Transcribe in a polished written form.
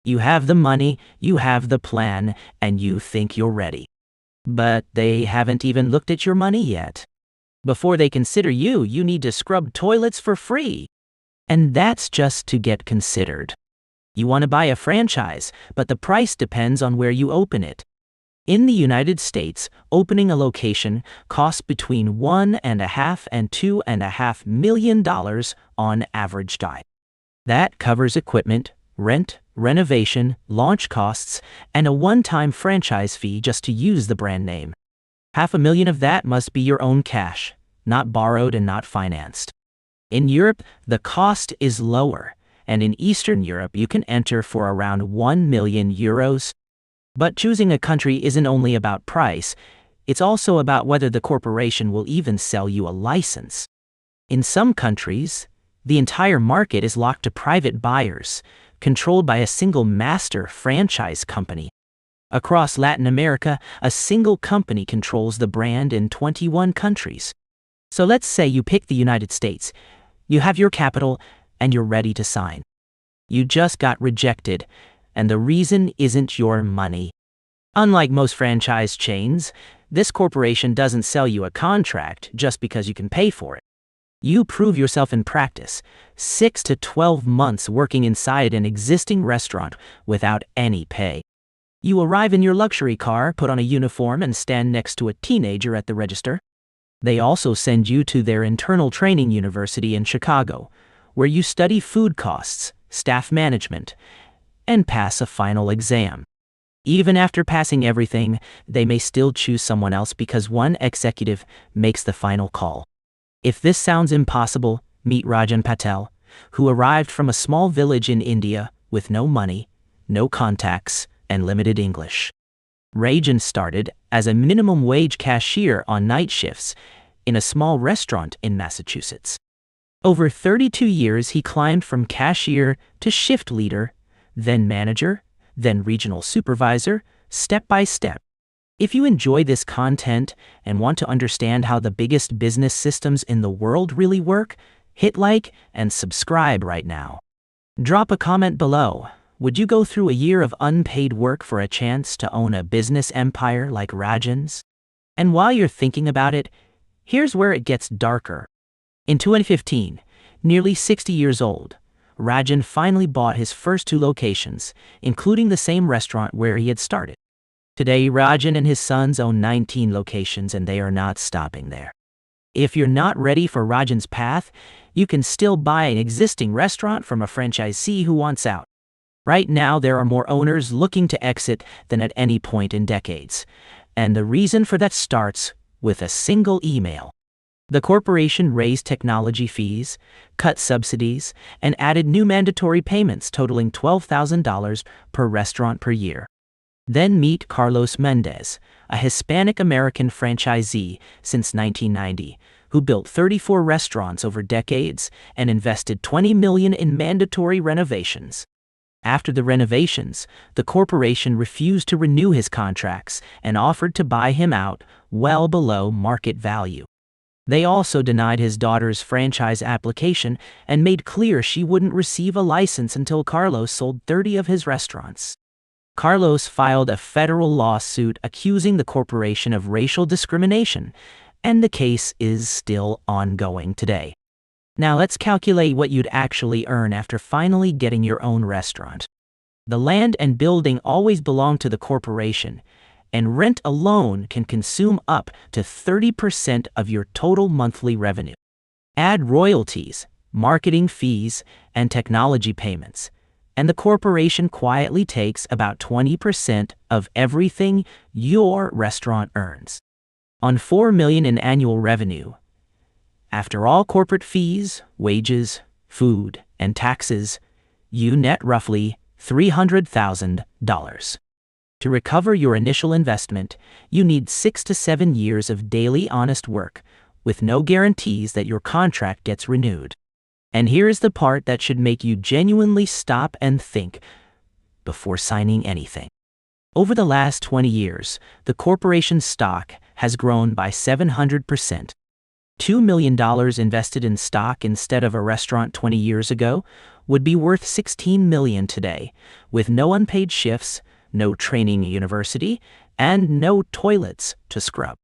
You have the money, you have the plan, and you think you're ready. But they haven't even looked at your money yet. Before they consider you, you need to scrub toilets for free. And that's just to get considered. You want to buy a franchise, but the price depends on where you open it. In the United States, opening a location costs between $1.5 and $2.5 million on average. That covers equipment, rent, renovation, launch costs, and a one-time franchise fee just to use the brand name. $500,000 of that must be your own cash, not borrowed and not financed. In Europe, the cost is lower, and in Eastern Europe you can enter for around €1 million. But choosing a country isn't only about price, it's also about whether the corporation will even sell you a license. In some countries, the entire market is locked to private buyers, controlled by a single master franchise company. Across Latin America, a single company controls the brand in 21 countries. So let's say you pick the United States. You have your capital, and you're ready to sign. You just got rejected, and the reason isn't your money. Unlike most franchise chains, this corporation doesn't sell you a contract just because you can pay for it. You prove yourself in practice, 6 to 12 months working inside an existing restaurant without any pay. You arrive in your luxury car, put on a uniform, and stand next to a teenager at the register. They also send you to their internal training university in Chicago, where you study food costs, staff management, and pass a final exam. Even after passing everything, they may still choose someone else because one executive makes the final call. If this sounds impossible, meet Rajan Patel, who arrived from a small village in India with no money, no contacts, and limited English. Rajan started as a minimum wage cashier on night shifts in a small restaurant in Massachusetts. Over 32 years, he climbed from cashier to shift leader, then manager, then regional supervisor, step by step. If you enjoy this content and want to understand how the biggest business systems in the world really work, hit like and subscribe right now. Drop a comment below. Would you go through a year of unpaid work for a chance to own a business empire like Rajan's? And while you're thinking about it, here's where it gets darker. In 2015, nearly 60 years old, Rajan finally bought his first 2 locations, including the same restaurant where he had started. Today, Rajan and his sons own 19 locations, and they are not stopping there. If you're not ready for Rajan's path, you can still buy an existing restaurant from a franchisee who wants out. Right now, there are more owners looking to exit than at any point in decades. And the reason for that starts with a single email. The corporation raised technology fees, cut subsidies, and added new mandatory payments totaling $12,000 per restaurant per year. Then meet Carlos Mendez, a Hispanic-American franchisee since 1990, who built 34 restaurants over decades and invested $20 million in mandatory renovations. After the renovations, the corporation refused to renew his contracts and offered to buy him out well below market value. They also denied his daughter's franchise application and made clear she wouldn't receive a license until Carlos sold 30 of his restaurants. Carlos filed a federal lawsuit accusing the corporation of racial discrimination, and the case is still ongoing today. Now let's calculate what you'd actually earn after finally getting your own restaurant. The land and building always belong to the corporation, and rent alone can consume up to 30% of your total monthly revenue. Add royalties, marketing fees, and technology payments, and the corporation quietly takes about 20% of everything your restaurant earns. On $4 million in annual revenue, after all corporate fees, wages, food, and taxes, you net roughly $300,000. To recover your initial investment, you need 6 to 7 years of daily honest work, with no guarantees that your contract gets renewed. And here's the part that should make you genuinely stop and think before signing anything. Over the last 20 years, the corporation's stock has grown by 700%. $2 million invested in stock instead of a restaurant 20 years ago would be worth $16 million today, with no unpaid shifts, no training university, and no toilets to scrub.